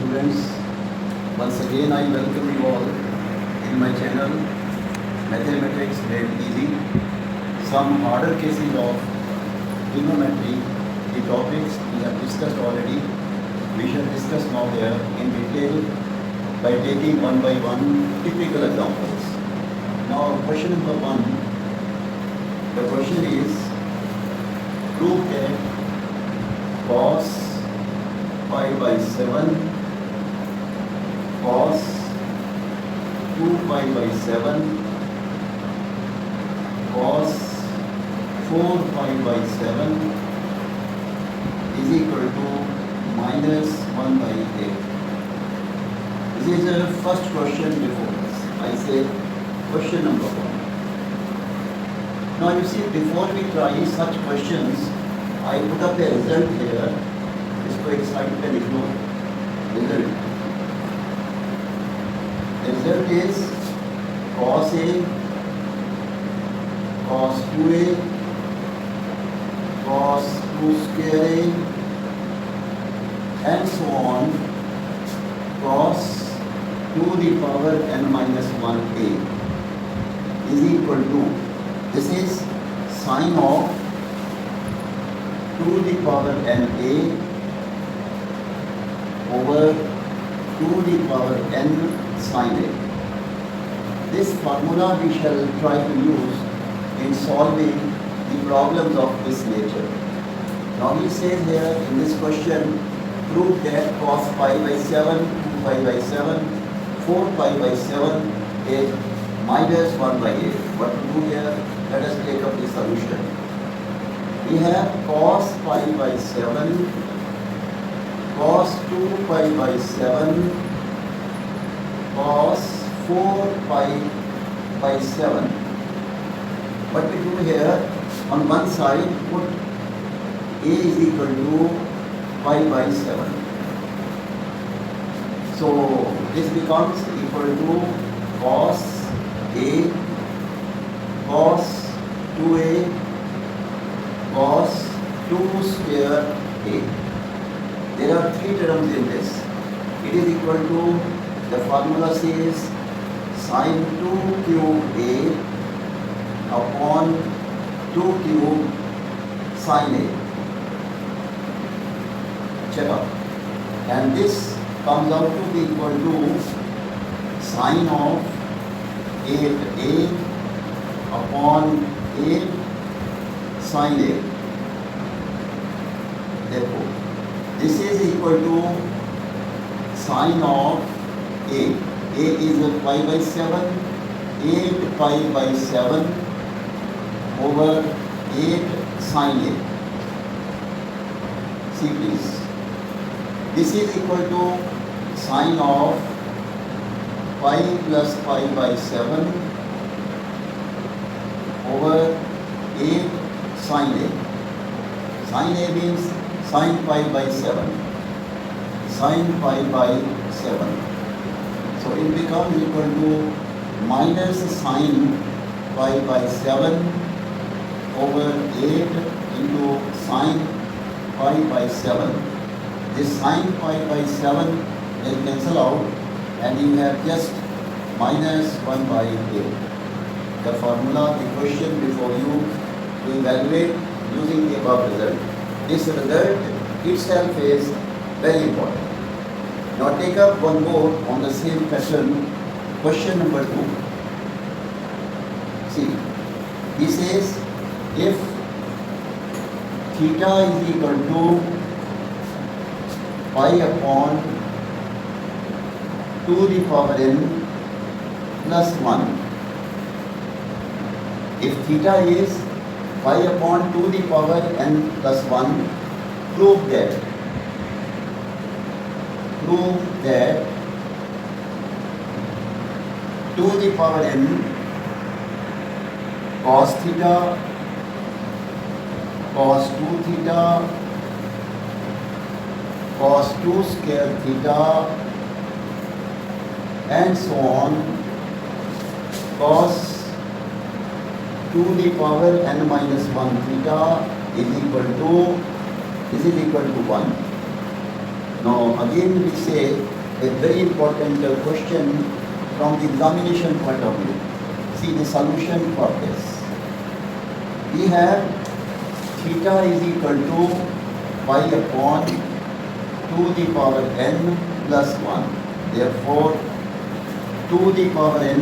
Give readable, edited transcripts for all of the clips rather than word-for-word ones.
students, once again I welcome you all in my channel Mathematics Made Easy. Some harder cases of trigonometry, the topics we have discussed already, we shall discuss now here in detail by taking one by one typical examples. Now question number 1, the question is, prove that cos pi by 7 cos 2 pi by 7 cos 4 pi by 7 is equal to minus 1 by 8. This is the first question before us. I say question number 1. Now you see, before we try such questions, I put up a result here. इसको एक side पे लिख लो. Result. The result is cos A, cos 2A, cos 2 square A, and so on, cos 2 the power n minus 1A is equal to, this is sine of 2 the power n A over 2 the power n sine A. This formula we shall try to use in solving the problems of this nature. Now he says here in this question, prove that cos pi by 7, 2 pi by 7, 4 pi by 7 is minus 1 by 8. What to do here? Let us take up the solution. We have cos pi by 7, cos 2 pi by 7, cos 4 pi by 7. What we do here, on one side put A is equal to pi by 7. So this becomes equal to cos A, cos 2A, cos 2 square A. There are three terms in this. It is equal to, the formula says sine 2 cube A upon 2 cube sine A. Check out. And this comes out to be equal to sine of 8A upon 8 sine A. Therefore, this is equal to sine of A. A is pi by 7, 8 pi by 7 over 8 sine A. See please. This is equal to sine of pi plus pi by 7 over 8 sine A. Sine A means sine pi by 7. Sine pi by 7. So it becomes equal to minus sine pi by 7 over 8 into sine pi by 7. This sine pi by 7 will cancel out and you have just minus 1 by 8. The formula, the question before you to evaluate using the above result. This result itself is very important. Now take up one more on the same pattern, question number 2. See, he says if theta is equal to pi upon 2 the power n plus 1. If theta is pi upon 2 the power n plus 1, prove that 2 the power n cos theta, cos 2 theta, cos 2 square theta, and so on, cos 2 the power n minus 1 theta is equal to, this is equal to 1. Now again we say a very important question from the examination point of view. See the solution for this. We have theta is equal to pi upon 2 the power n plus 1. Therefore, 2 the power n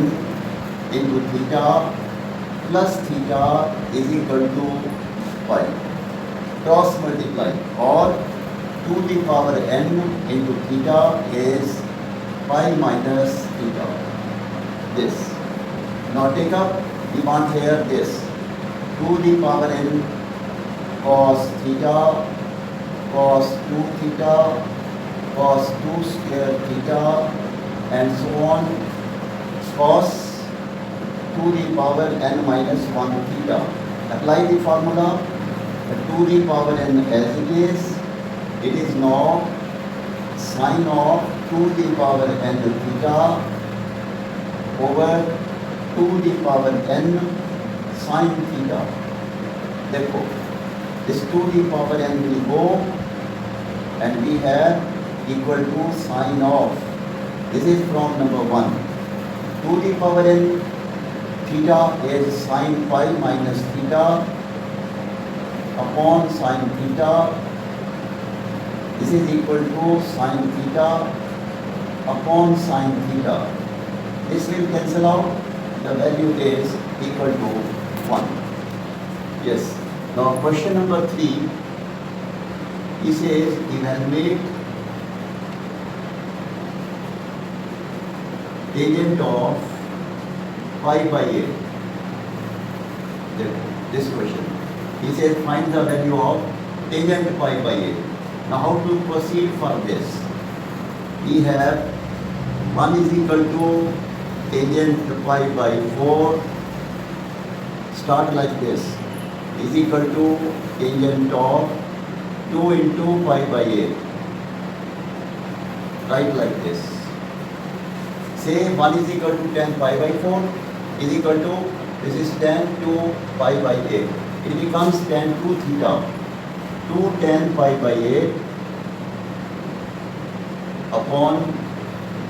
into theta plus theta is equal to pi. Cross multiply, or 2 the power n into theta is pi minus theta. This. Now take up, we want here this. 2 the power n cos theta, cos 2 theta, cos 2 square theta, and so on, cos 2 the power n minus 1 theta. Apply the formula. 2 the power n as it is now sine of 2 the power n theta over 2 the power n sine theta. Therefore, this 2 the power n will go, and we have equal to sine of, this is from number 1, 2 the power n theta is sine pi minus theta upon sine theta. This is equal to sine theta upon sine theta. This will cancel out. The value is equal to 1. Yes. Now question number 3. He says evaluate tangent of pi by 8. This question. He says find the value of tangent pi by 8. Now how to proceed for this? We have 1 is equal to tangent pi by 4. Start like this. Is equal to tangent of 2 into pi by 8. Write like this. Say 1 is equal to tan pi by 4 is equal to, this is tan 2 pi by 8. It becomes tan 2 theta. 2 tan pi by 8 upon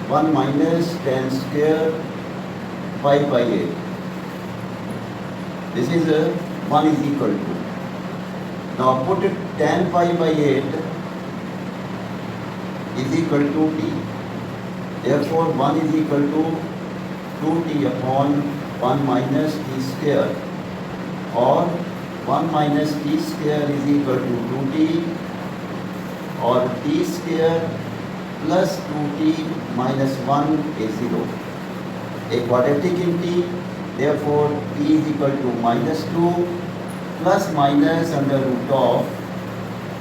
1 minus tan square pi by 8. This is 1 is equal to. Now put it tan pi by 8 is equal to t. Therefore 1 is equal to 2t upon 1 minus t square, or 1 minus t square is equal to 2t, or t square plus 2t minus 1 is 0. A quadratic in t, therefore t is equal to minus 2 plus minus under root of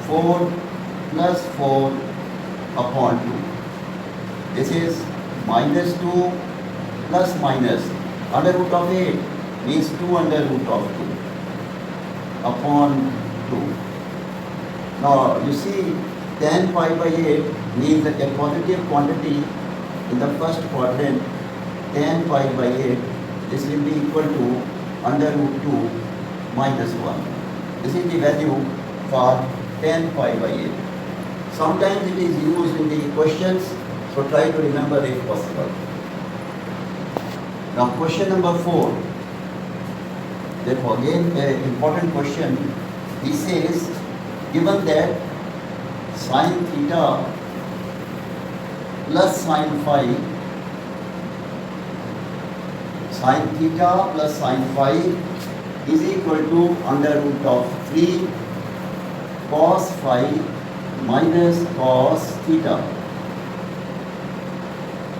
4 plus 4 upon 2. This is minus 2 plus minus under root of 8 means 2 under root of 2 upon 2. Now you see tan pi by 8 means that a positive quantity in the first quadrant, tan pi by 8, this will be equal to under root 2 minus 1. This is the value for tan pi by 8. Sometimes it is used in the questions, so try to remember if possible. Now question number 4. Therefore again an important question. He says, given that sin theta plus sin phi, sin theta plus sin phi is equal to under root of 3 cos phi minus cos theta.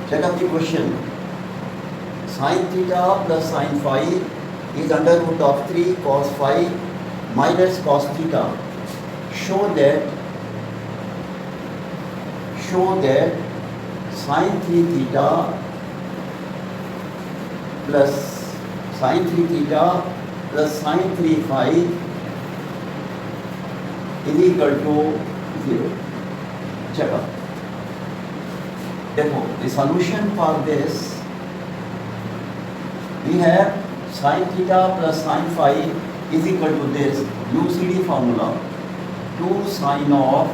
Check up the question. Sin theta plus sin phi is under root of 3 cos phi minus cos theta. Show that sin 3 theta plus sin 3 theta plus sin 3 phi is equal to 0. Check up. Therefore, the solution for this, we have sin theta plus sin phi is equal to this UCD formula, 2 sin of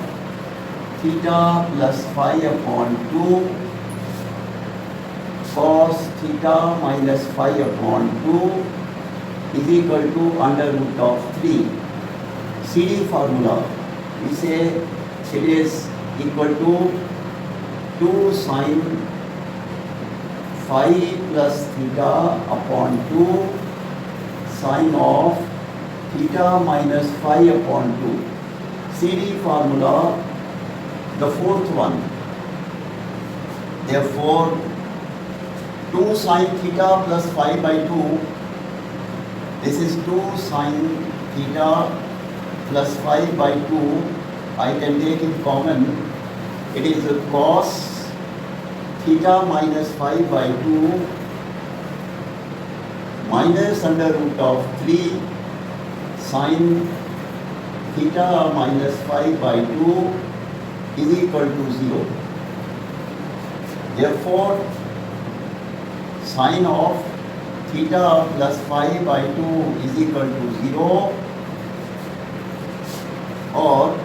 theta plus phi upon 2 cos theta minus phi upon 2 is equal to under root of 3. CD formula, we say it is equal to 2 sin phi plus theta upon 2 sin of theta minus phi upon 2. CD formula, the fourth one. Therefore, 2 sin theta plus phi by 2, this is 2 sin theta plus phi by 2, I can take in common, it is cos theta minus phi by 2 minus under root of 3 sin theta minus phi by 2 is equal to 0. Therefore, sin of theta plus phi by 2 is equal to 0, or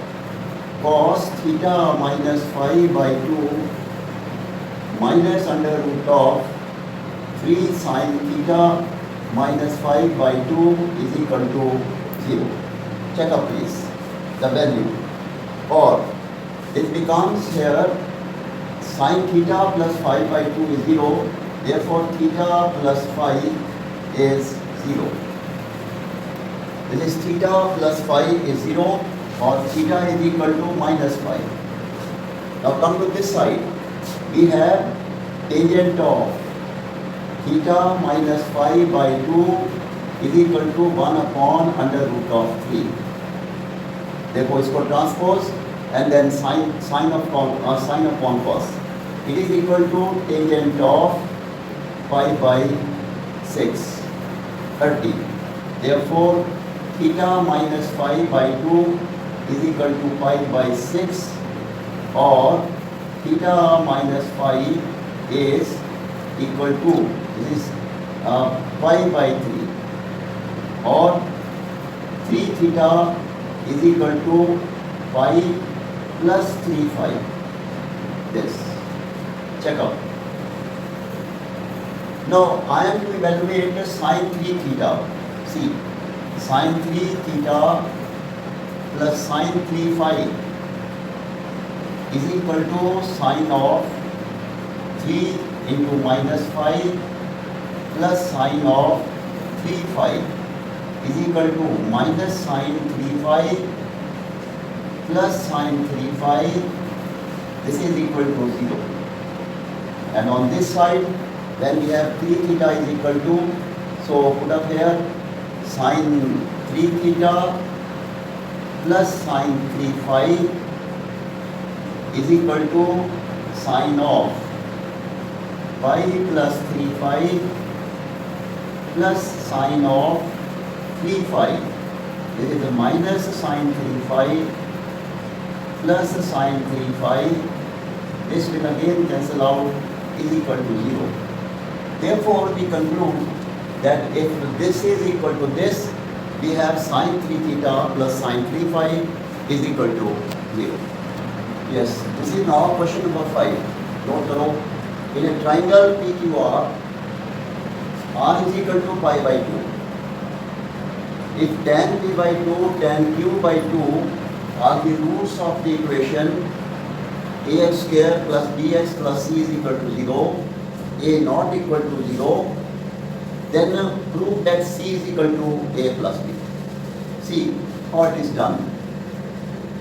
cos theta minus phi by 2 minus under root of 3 sin theta minus phi by 2 is equal to 0. Check up please the value. Or it becomes here sin theta plus phi by 2 is 0. Therefore, theta plus phi is 0. This is theta plus phi is 0, or theta is equal to minus phi. Now come to this side. We have tangent of theta minus phi by 2 is equal to 1 upon under root of 3. Therefore, it's called transpose, and then sine upon cos. It is equal to tangent of pi by 6, 30. Therefore, theta minus phi by 2 is equal to pi by 6, or theta minus phi is equal to, this is pi by 3, or 3 theta is equal to pi plus 3 phi. This. Check out. Now, I am to evaluate sin 3 theta. See, sin 3 theta plus sin 3 phi is equal to sin of 3 into minus phi plus sin of 3 phi is equal to minus sin 3 phi plus sin 3 phi. This is equal to 0. And on this side, then we have 3 theta is equal to, so put up here sin 3 theta plus sin 3 phi is equal to sin of pi plus 3 phi plus sin of 3 phi. This is a minus sin 3 phi plus sin 3 phi. This will again cancel out, is equal to 0. Therefore, we conclude that if this is equal to this, we have sin 3 theta plus sin 3 phi is equal to 0. Yes, this is now question number 5. Note karo, in a triangle PQR, R is equal to pi by 2. If tan P by 2, tan Q by 2 are the roots of the equation ax square plus bx plus c is equal to 0, a not equal to 0, then prove that c is equal to a plus b. See how it is done.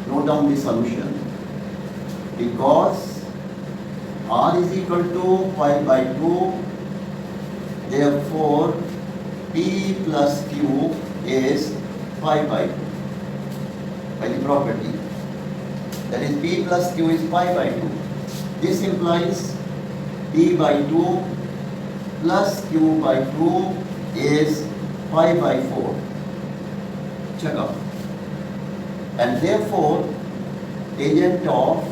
Note down the solution. Because r is equal to pi by 2, therefore p plus q is pi by 2 by the property. That is p plus q is pi by 2. This implies p by 2 plus q by 2 is pi by 4. Check out. And therefore, tangent of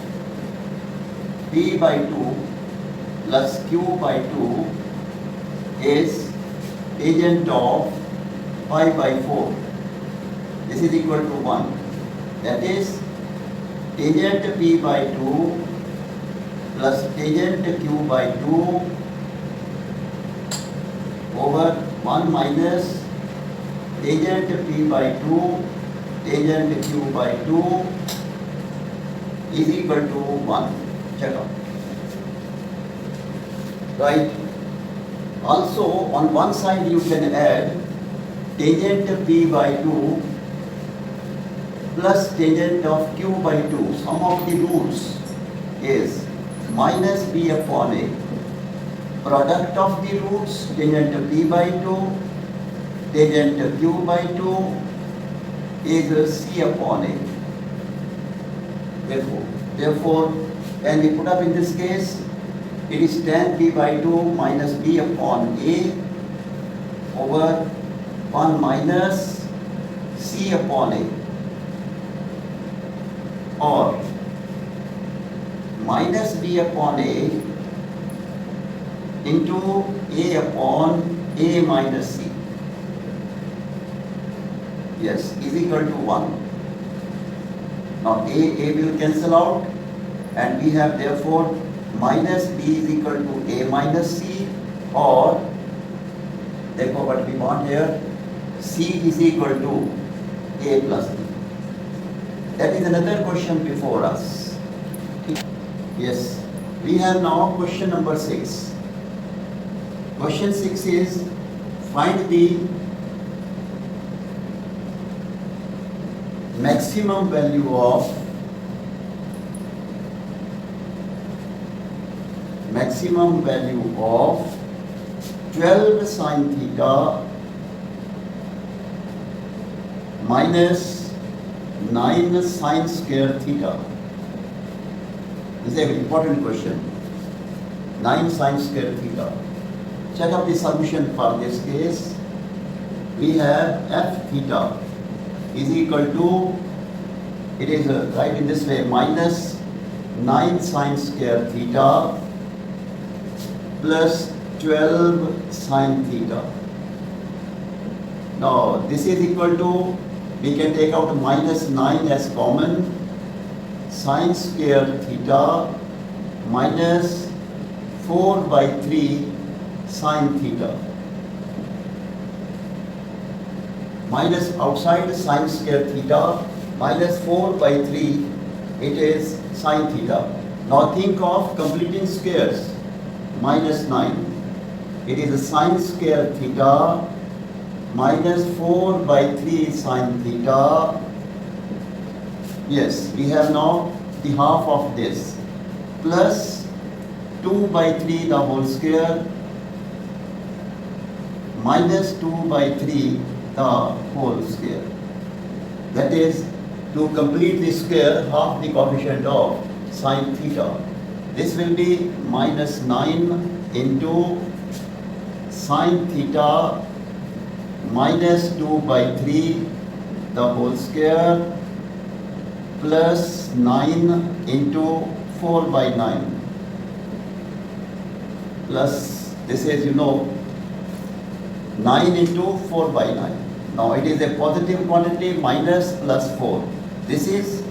p by 2 plus q by 2 is tangent of pi by 4. This is equal to 1. That is tangent p by 2 plus tangent q by 2 over 1 minus tangent p by 2 tangent q by 2 is equal to 1. Check out. Right. Also on one side you can add tangent p by 2 plus tangent of q by 2. Sum of the roots is minus b upon a. Product of the roots, tangent p by 2, tangent q by 2 is c upon a. Therefore, when we put up in this case, it is tan p by 2 minus b upon a over 1 minus c upon a, or minus b upon a into a upon a minus c. Yes, is equal to 1. Now a will cancel out, and we have therefore minus b is equal to a minus c, or therefore what we want here, c is equal to a plus b. That is another question before us. Yes, we have now question number 6. Question 6 is, find the maximum value of maximum value of 12 sin theta minus 9 sin square theta. This is an important question. 9 sin square theta. Check out the solution for this case. We have f theta is equal to, it is right in this way, minus 9 sin square theta plus 12 sin theta. Now this is equal to, we can take out minus 9 as common, sin square theta minus 4 by 3 sin theta. Minus outside sin square theta minus 4 by 3, it is sin theta. Now think of completing squares. Minus 9, it is a sin square theta minus 4 by 3 sin theta. Yes, we have now the half of this, plus 2 by 3 the whole square minus 2 by 3 the whole square. That is, to complete the square, half the coefficient of sin theta. This will be minus 9 into sin theta minus 2 by 3 the whole square plus 9 into 4 by 9 plus, this is 9 into 4 by 9. Now it is a positive quantity, minus plus 4. This is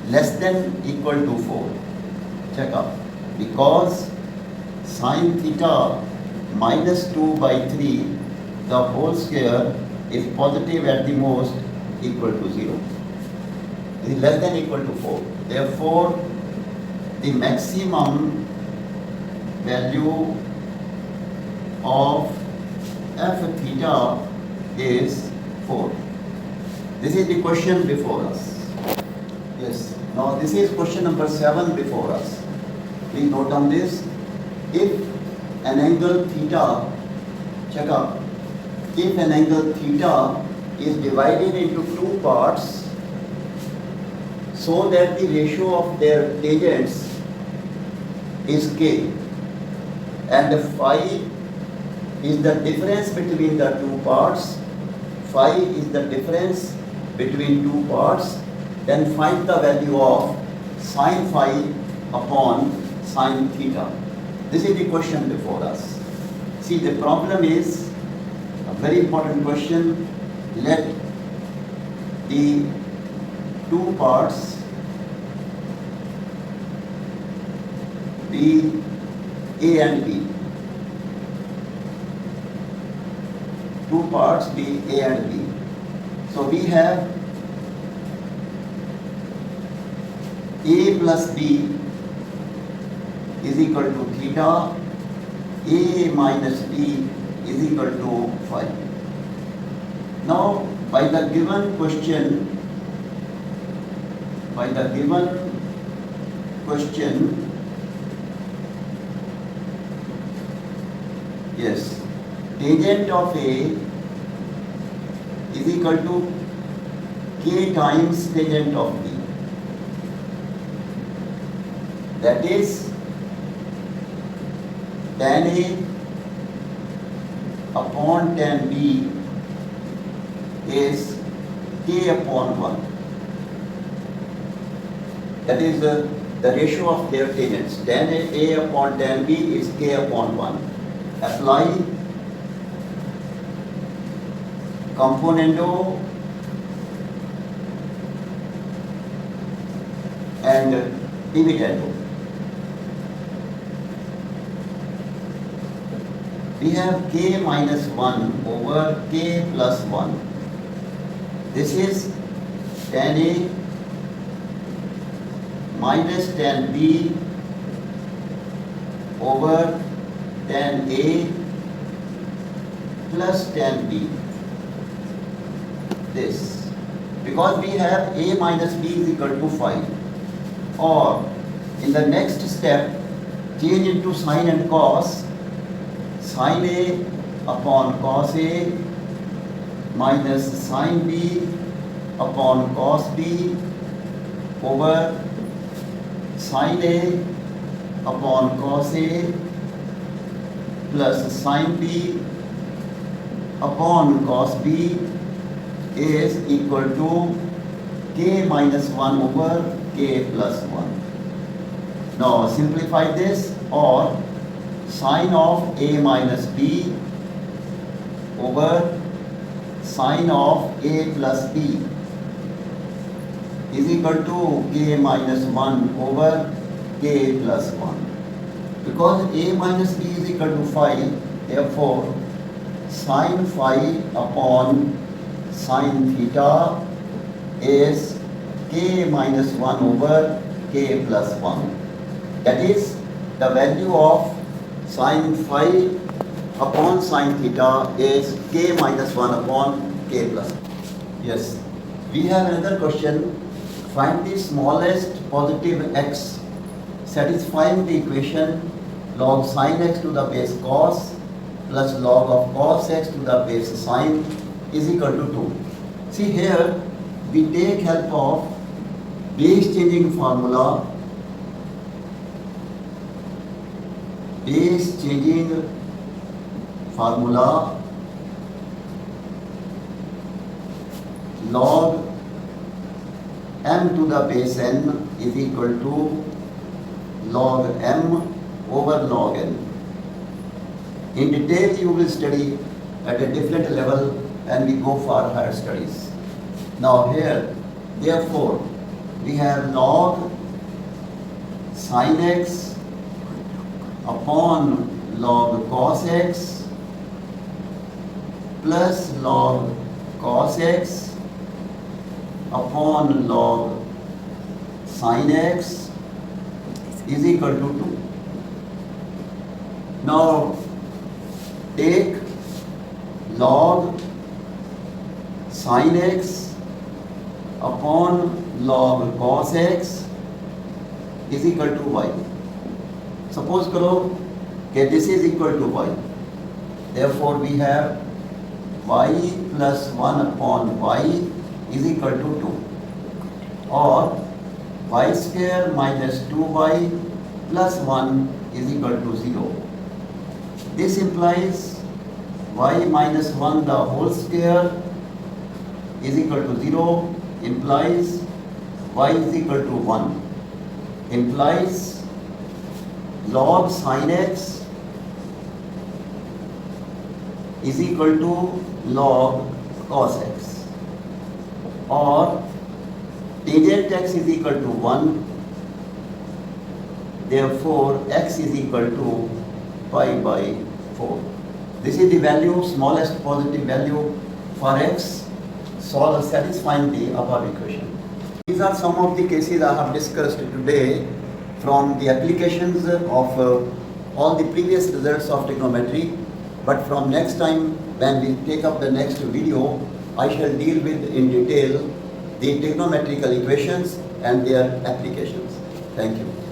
less than equal to 4. Check out. Because sin theta minus 2 by 3 the whole square is positive at the most equal to 0. It is less than equal to 4. Therefore, the maximum value of f theta is 4. This is the question before us. Yes. Now this is question number 7 before us. Please note down this. If an angle theta, check out, if an angle theta is divided into two parts so that the ratio of their tangents is k, and phi is the difference between the two parts, phi is the difference between two parts, then find the value of sin phi upon sin theta. This is the question before us. See, the problem is a very important question. Let the two parts be A and B. Two parts be A and B. So we have A plus B is equal to theta, A minus B is equal to phi. Now by the given question, yes, tangent of A is equal to K times tangent of B. That is tan A upon tan B is K upon 1. That is the ratio of their tangents. Tan A upon tan B is K upon 1. Apply componendo and dividendo. We have K minus 1 over K plus 1. This is tan A minus tan B over tan A plus tan B. This, because we have A minus B is equal to phi. Or in the next step, change into sine and cos. Sine A upon cos A minus sine B upon cos B over sine A upon cos A plus sine B upon cos B is equal to K minus 1 over K plus 1. Now simplify this, or sine of A minus B over sine of A plus B is equal to K minus 1 over K plus 1. Because A minus B is equal to phi, therefore sine phi upon sine theta is K minus 1 over K plus 1. That is, the value of sine phi upon sine theta is K minus 1 upon K plus 1. Yes, we have another question. Find the smallest positive x satisfying the equation log sine x to the base cos plus log of cos x to the base sine is equal to 2. See here, we take help of base changing formula. Base changing formula log m to the base n is equal to log m over log n. In detail you will study at a different level and we go for higher studies. Now here, therefore, we have log sin x upon log cos x plus log cos x upon log sin x is equal to 2. Now take log sin x upon log cos x is equal to y. Suppose karo that this is equal to y. Therefore we have y plus 1 upon y is equal to 2. Or y square minus 2y plus 1 is equal to 0. This implies y minus 1 the whole square is equal to 0, implies y is equal to 1, implies log sin x is equal to log cos x, or tangent x is equal to 1, Therefore, x is equal to pi by 4. This is the value, smallest positive value for x, satisfying the above equation. These are some of the cases I have discussed today from the applications of all the previous results of trigonometry. But from next time, when we take up the next video, I shall deal with in detail the trigonometrical equations and their applications. Thank you.